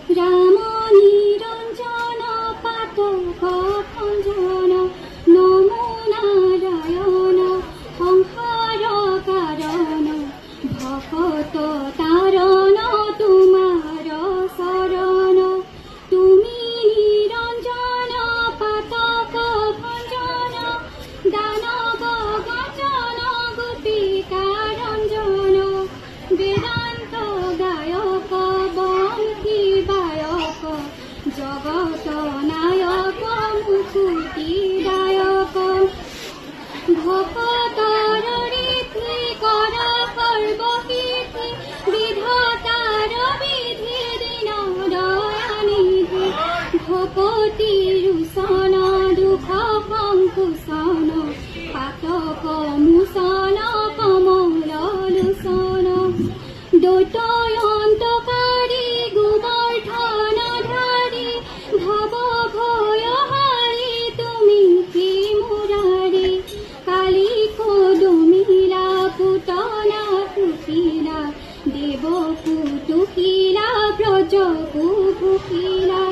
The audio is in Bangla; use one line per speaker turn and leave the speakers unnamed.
রাম নিরঞ্জন পাতক ভঞ্জন নমো নারায়ণ সংসার কারণ ভকত তারণ তোমার শরণ তুমি নিরঞ্জন পাতক ভঞ্জন দানব গঞ্জন গোপিকা রঞ্জন বেদান্ত গায়ক বংশী বায়ক জগত নায়ক মুকুতি দায়ক ভকতর রীতি কর সর্বকীর্তি বিধাতার বিধি দিন দয়ানিধি ভকতি রুষণ দুঃখ সংকুশন পাতক মুষণ কমল লোচন দৈত্যয়ন্তকারী গোবর্ধনধারী ভব ভয় হারি তুমি হে মুরারি কালী কদমিলা পুতনা কুকিলা দেব কুতুকিলা ব্রজ কুকিলা